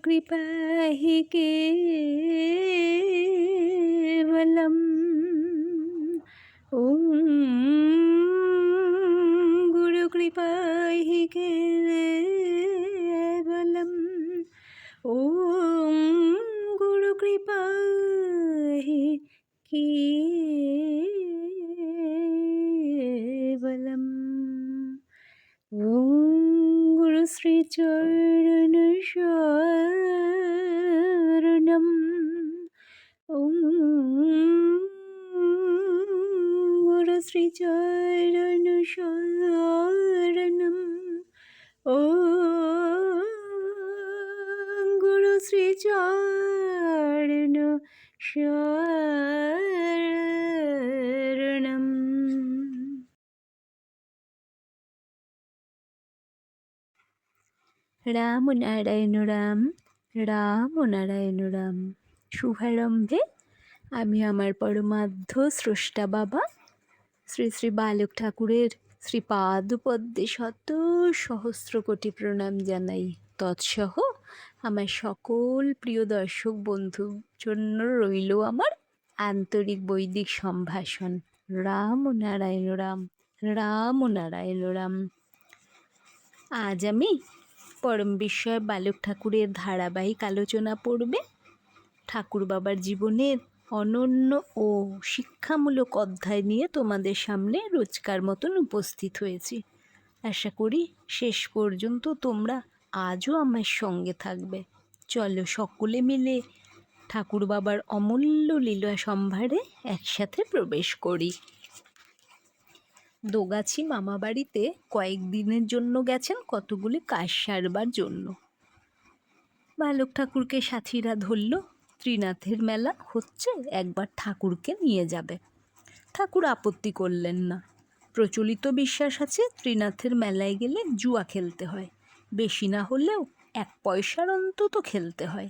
गुरुकृपा हि केवलम्। ॐ गुरुकृपा हि केवलम्। ॐ गुरुकृपा हि केवलम्। ॐ गुरुश्रीचरण शरणम्। ॐ गुरुश्रीचरण शरणम्। ॐ गुरुश्रीचरण शरणम्। রাম নারায়ণ রাম, রাম নারায়ণ রাম। শুভারম্ভে আমি আমার পরমাধ্য স্রষ্টা বাবা শ্রী শ্রী বালক ঠাকুরের শ্রীপাদপদ্মে শত সহস্র কোটি প্রণাম জানাই। তৎসহ আমার সকল প্রিয় দর্শক বন্ধুর জন্য রইল আমার আন্তরিক বৈদিক সম্ভাষণ। রাম নারায়ণ রাম, রাম নারায়ণ রাম। আজ আমি পরম বিস্ময় বালক ঠাকুরের ধারাবাহিক আলোচনা পড়বে ঠাকুর বাবার জীবনের অনন্য ও শিক্ষামূলক অধ্যায় নিয়ে তোমাদের সামনে রোজকার মতন উপস্থিত হয়েছি। আশা করি শেষ পর্যন্ত তোমরা আজও আমার সঙ্গে থাকবে। চলো সকলে মিলে ঠাকুর বাবার অমূল্য লীলা সম্ভারে একসাথে প্রবেশ করি। দোগাছি মামাবাড়িতে কয়েকদিনের জন্য গেছেন কতগুলি কাজ সারবার জন্য। বালক ঠাকুরকে সাথীরা ধরল, ত্রিনাথের মেলা হচ্ছে, একবার ঠাকুরকে নিয়ে যাবে। ঠাকুর আপত্তি করলেন না। প্রচলিত বিশ্বাস আছে ত্রিনাথের মেলায় গেলে জুয়া খেলতে হয়, বেশি না হলেও 1 পয়সার অন্তত খেলতে হয়।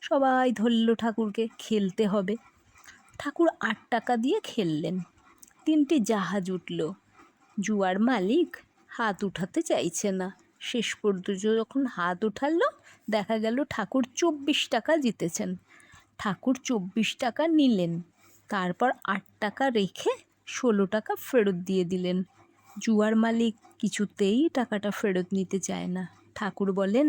সবাই ধরল ঠাকুরকে, খেলতে হবে। ঠাকুর 8 টাকা দিয়ে খেললেন। 3টি জাহাজ উঠল। জুয়ার মালিক হাত উঠাতে চাইছে না। শেষ পর্যন্ত যখন হাত উঠালো দেখা গেল ঠাকুর 24 টাকা জিতেছেন। ঠাকুর 24 টাকা নিলেন, তারপর 8 টাকা রেখে 16 টাকা ফেরত দিয়ে দিলেন। জুয়ার মালিক কিছুতেই টাকাটা ফেরত নিতে চায় না। ঠাকুর বলেন,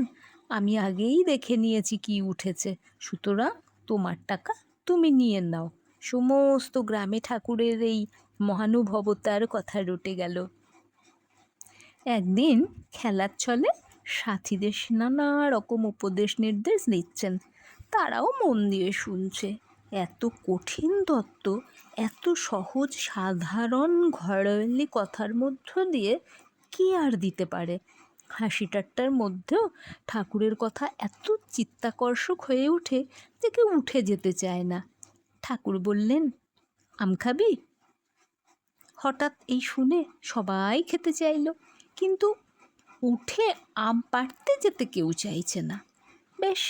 আমি আগেই দেখে নিয়েছি কি উঠেছে, সুতরাং তোমার টাকা তুমি নিয়ে নাও। সমস্ত গ্রামে ঠাকুরের এই মহানুভবতার কথা রটে গেল। একদিন খেলার ছলে সাথীদের নানা রকম উপদেশ নির্দেশ দিচ্ছেন, তারাও মন দিয়ে শুনছে। এত কঠিন তত্ত্ব এত সহজ সাধারণ ঘরোয়ালি কথার মধ্য দিয়ে কি আর দিতে পারে। হাসি ঠাট্টার মধ্যেও ঠাকুরের কথা এত চিত্তাকর্ষক হয়ে ওঠে যে কেউ উঠে যেতে চায় না। ঠাকুর বললেন, আম খাবি? হঠাৎ এই শুনে সবাই খেতে চাইল, কিন্তু উঠে আম পাড়তে যেতে কেউ চাইছে না। বেশ,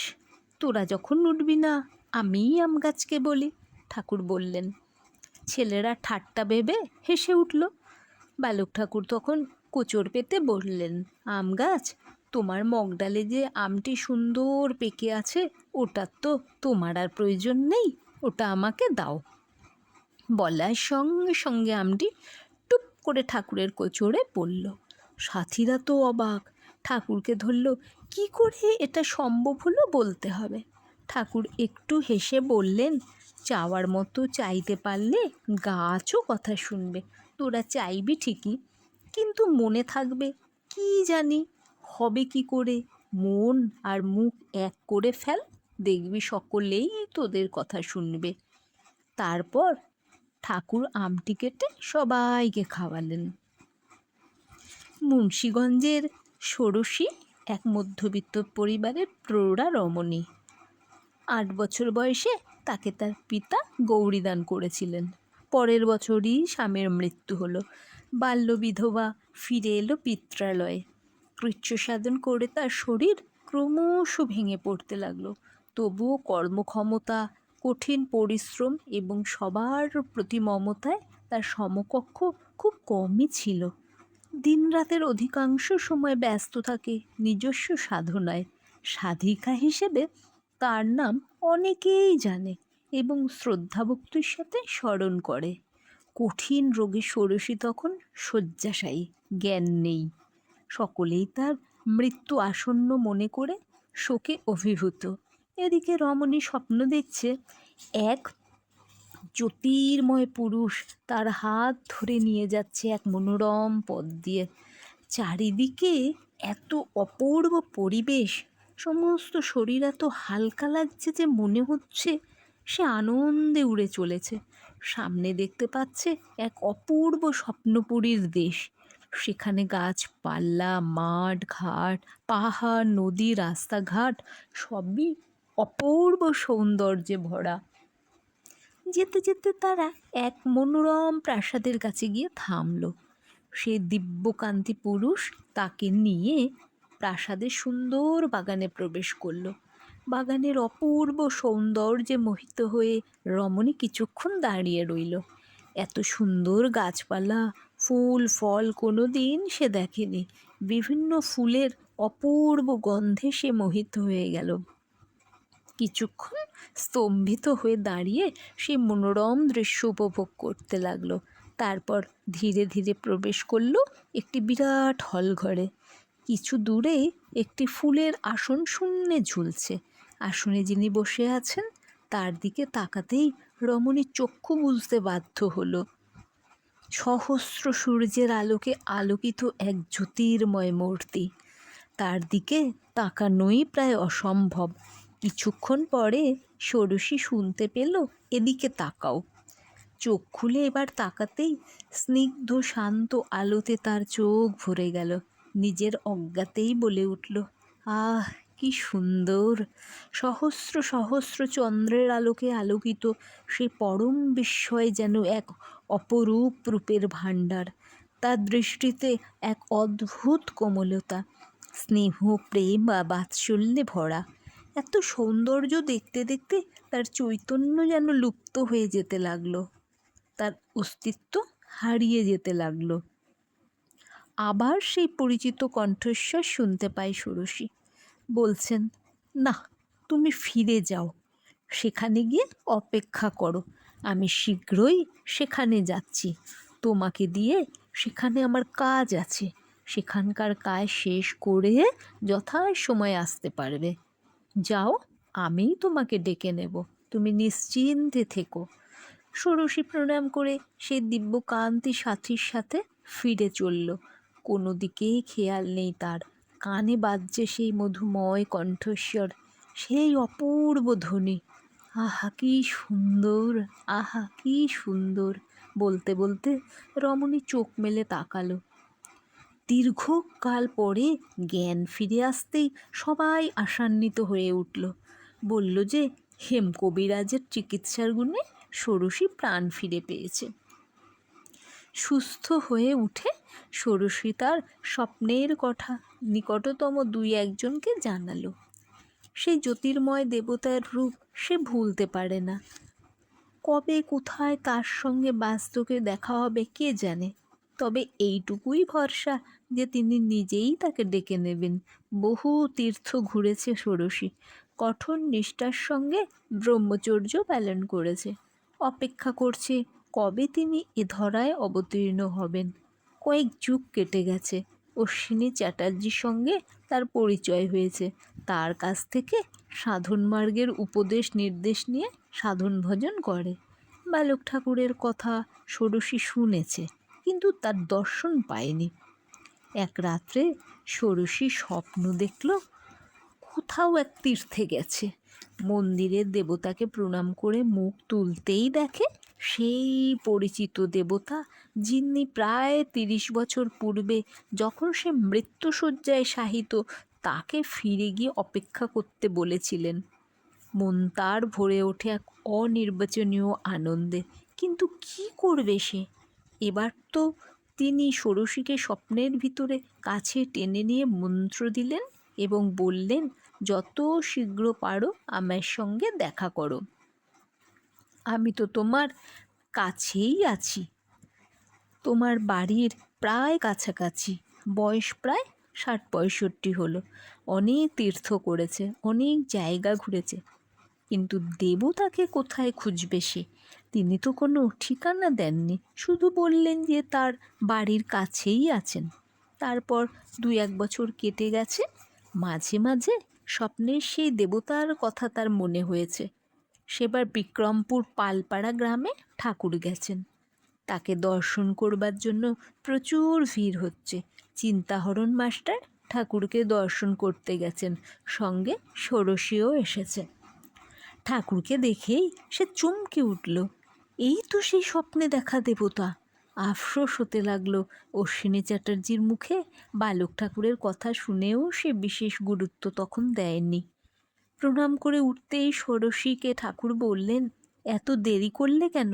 তোরা যখন উঠবি না আমিই আম গাছকে বলি, ঠাকুর বললেন। ছেলেরা ঠাট্টা ভেবে হেসে উঠল। বালক ঠাকুর তখন কোচর পেতে বললেন, আম গাছ, তোমার মগডালে যে আমটি সুন্দর পেকে আছে ওটার তো তোমার আর প্রয়োজন নেই, ওটা আমাকে দাও। বলার সঙ্গে সঙ্গে আমটি টুপ করে ঠাকুরের কোচরে পড়ল। সাথীরা তো অবাক, ঠাকুরকে ধরল, কি করে এটা সম্ভব হলো বলতে হবে। ঠাকুর একটু হেসে বললেন, চাওয়ার মতো চাইতে পারলে গাছও কথা শুনবে। তোরা চাইবি ঠিকই, কিন্তু মনে থাকবে কি জানি হবে কি করে। মন আর মুখ এক করে ফেল, দেখবি সকলেই তোদের কথা শুনবে। তারপর ঠাকুর আমটি কেটে সবাইকে খাওয়ালেন। মুন্সিগঞ্জের ষোড়শী এক মধ্যবিত্ত পরিবারের প্রৌঢ়া রমণী। 8 বছর বয়সে তাকে তার পিতা গৌরীদান করেছিলেন। পরের বছরই স্বামীর মৃত্যু হলো। বাল্য বিধবা ফিরে এলো পিত্রালয়ে। কৃচ্ছ সাধন করে তার শরীর ক্রমশ ভেঙে পড়তে লাগলো। তবুও কর্মক্ষমতা, কঠিন পরিশ্রম এবং সবার প্রতি মমতায় তার সমকক্ষ খুব কমই ছিল। দিনরাতের অধিকাংশ সময় ব্যস্ত থাকে নিজস্ব সাধনায়। সাধিকা হিসেবে তার নাম অনেকেই জানে এবং শ্রদ্ধাভক্তির সাথে স্মরণ করে। কঠিন রোগে ষোড়শী তখন শয্যাশায়ী, জ্ঞান নেই। সকলেই তার মৃত্যু আসন্ন মনে করে শোকে অভিভূত। এদিকে রমণী স্বপ্ন দেখছে এক জ্যোতির্ময় পুরুষ তার হাত ধরে নিয়ে যাচ্ছে এক মনোরম পথ দিয়ে। চারিদিকে এত অপূর্ব পরিবেশ, সমস্ত শরীর এত হালকা লাগছে যে মনে হচ্ছে সে আনন্দে উড়ে চলেছে। সামনে দেখতে পাচ্ছে এক অপূর্ব স্বপ্নপুরীর দেশ। সেখানে গাছপালা, মাঠ ঘাট, পাহাড়, নদী, রাস্তাঘাট সবই অপূর্ব সৌন্দর্যে ভরা। যেতে যেতে তারা এক মনোরম প্রাসাদের কাছে গিয়ে থামল। সে দিব্যকান্তি পুরুষ তাকে নিয়ে প্রাসাদের সুন্দর বাগানে প্রবেশ করল। বাগানের অপূর্ব সৌন্দর্যে মোহিত হয়ে রমণী কিছুক্ষণ দাঁড়িয়ে রইল। এত সুন্দর গাছপালা, ফুল ফল কোনো দিন সে দেখেনি। বিভিন্ন ফুলের অপূর্ব গন্ধে সে মোহিত হয়ে গেল। কিছুক্ষণ স্তম্ভিত হয়ে দাঁড়িয়ে সে মনোরম দৃশ্য উপভোগ করতে লাগলো। তারপর ধীরে ধীরে প্রবেশ করলো একটি বিরাট হল ঘরে। কিছু দূরে একটি ফুলের আসন শূন্যে ঝুলছে। আসনে যিনি বসে আছেন তার দিকে তাকাতেই রমণীর চক্ষু বুঝতে বাধ্য হলো সহস্র সূর্যের আলোকে আলোকিত এক জ্যোতির্ময় মূর্তি। তার দিকে তাকানোই প্রায় অসম্ভব। কিছুক্ষণ পরে ষোড়শী শুনতে পেল, এদিকে তাকাও। চোখ খুলে এবার তাকাতেই স্নিগ্ধ শান্ত আলোতে তার চোখ ভরে গেল। নিজের অজ্ঞাতেই বলে উঠল, আহ কি সুন্দর! সহস্র সহস্র চন্দ্রের আলোকে আলোকিত সে পরম বিস্ময় যেন এক অপরূপ রূপের ভাণ্ডার। তার দৃষ্টিতে এক অদ্ভুত কোমলতা, স্নেহ, প্রেম বা বাৎসল্যে ভরা। এত সৌন্দর্য দেখতে দেখতে তার চৈতন্য যেন লুপ্ত হয়ে যেতে লাগলো, তার অস্তিত্ব হারিয়ে যেতে লাগলো। আবার সেই পরিচিত কণ্ঠস্বর শুনতে পায় ষোড়শী। বলছেন, না, তুমি ফিরে যাও, সেখানে গিয়ে অপেক্ষা করো, আমি শীঘ্রই সেখানে যাচ্ছি। তোমাকে দিয়ে সেখানে আমার কাজ আছে, সেখানকার কাজ শেষ করে যথাসময়ে আসতে পারবে। যাও, আমিই তোমাকে ডেকে নেব, তুমি নিশ্চিন্তে থেকো। ষোড়শী প্রণাম করে সেই দিব্যকান্তি সাথীর সাথে ফিরে চলল। কোনো দিকেই খেয়াল নেই তার। কানে বাজছে সেই মধুময় কণ্ঠস্বর, সেই অপূর্ব ধ্বনি। আহা কি সুন্দর, আহা কি সুন্দর! বলতে বলতে রমণী চোখ মেলে তাকালো। দীর্ঘকাল পরে জ্ঞান ফিরে আসতেই সবাই আশান্বিত হয়ে উঠল। বলল যে হেমকবিরাজের চিকিৎসার গুণে ষোড়শী প্রাণ ফিরে পেয়েছে। সুস্থ হয়ে উঠে ষোড়শী তার স্বপ্নের কথা নিকটতম দুই একজনকে জানালো। সেই জ্যোতির্ময় দেবতার রূপ সে ভুলতে পারে না। কবে কোথায় তার সঙ্গে বাস্তবে দেখা হবে কে জানে, তবে এইটুকুই ভরসা যে তিনি নিজেই তাকে ডেকে নেবেন। বহু তীর্থ ঘুরেছে ষোড়শী, কঠোর নিষ্ঠার সঙ্গে ব্রহ্মচর্য পালন করেছে। অপেক্ষা করছে কবে তিনি এ ধরায় অবতীর্ণ হবেন। কয়েক যুগ কেটে গেছে। অশ্বিনী চ্যাটার্জির সঙ্গে তার পরিচয় হয়েছে। তার কাছ থেকে সাধন মার্গের উপদেশ নির্দেশ নিয়ে সাধন ভজন করে। বালক ঠাকুরের কথা ষোড়শী শুনেছে, কিন্তু তার দর্শন পায়নি। এক রাত্রে ষোড়শী স্বপ্ন দেখল কোথাও এক তীর্থে গেছে। মন্দিরের দেবতাকে প্রণাম করে মুখ তুলতেই দেখে সেই পরিচিত দেবতা, যিনি প্রায় 30 বছর পূর্বে যখন সে মৃত্যুশয্যায় শায়িত তাকে ফিরে গিয়ে অপেক্ষা করতে বলেছিলেন। মন তার ভরে ওঠে এক অনির্বচনীয় আনন্দে। কিন্তু কি করবে সে? এবার তো তিনি ষোড়শীকে স্বপ্নের ভিতরে কাছে টেনে নিয়ে মন্ত্র দিলেন এবং বললেন, যত শীঘ্র পারো আমার সঙ্গে দেখা করো, আমি তো তোমার কাছেই আছি, তোমার বাড়ির প্রায় কাছাকাছি, বয়স প্রায় 60-65 হলো, অনেক তীর্থ করেছে, অনেক জায়গা ঘুরেছে, কিন্তু দেবতাকে কোথায় খুঁজবে সে? তিনি তো কোনো ঠিকানা দেননি, শুধু বললেন যে তার বাড়ির কাছেই আছেন। তারপর 2-1 বছর কেটে গেছে। মাঝে মাঝে স্বপ্নের সেই দেবতার কথা তার মনে হয়েছে। সেবার বিক্রমপুর পালপাড়া গ্রামে ঠাকুর গেছেন। তাকে দর্শন করবার জন্য প্রচুর ভিড় হচ্ছে। চিন্তাহরণ মাস্টার ঠাকুরকে দর্শন করতে গেছেন, সঙ্গে ষোড়শীও এসেছে। ঠাকুরকে দেখেই সে চমকে উঠল, এই তো সেই স্বপ্নে দেখা দেবতা। আফসোস হতে লাগলো, অশ্বিনী চ্যাটার্জির মুখে বালক ঠাকুরের কথা শুনেও সে বিশেষ গুরুত্ব তখন দেয়নি। প্রণাম করে উঠতেই ষোড়শীকে ঠাকুর বললেন, এত দেরি করলে কেন?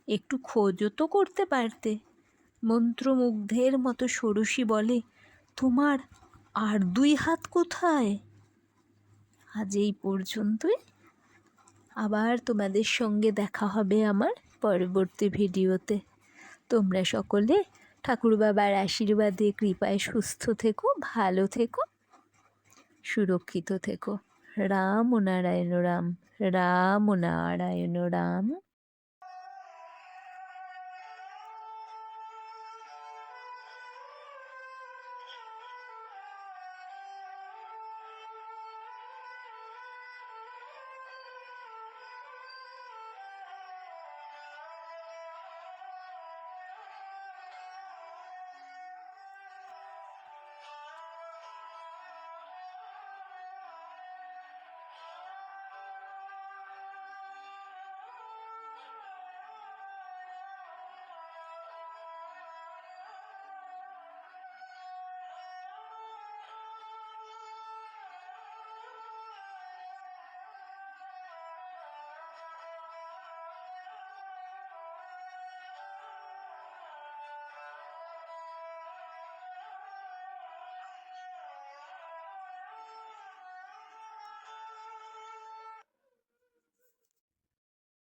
একটু খোঁজও তো করতে পারতে। মন্ত্রমুগ্ধের মতো ষোড়শী বলে, তোমার আর 2 হাত কোথায়? আজ এই পর্যন্তই। আবার তোমাদের সঙ্গে দেখা হবে আমার পরবর্তী ভিডিওতে। তোমরা সকলে ঠাকুর বাবার আশীর্বাদে কৃপায় সুস্থ থেকো, ভালো থেকো, সুরক্ষিত থেকো। রাম ও নারায়ণ রাম, রাম ও নারায়ণ রাম।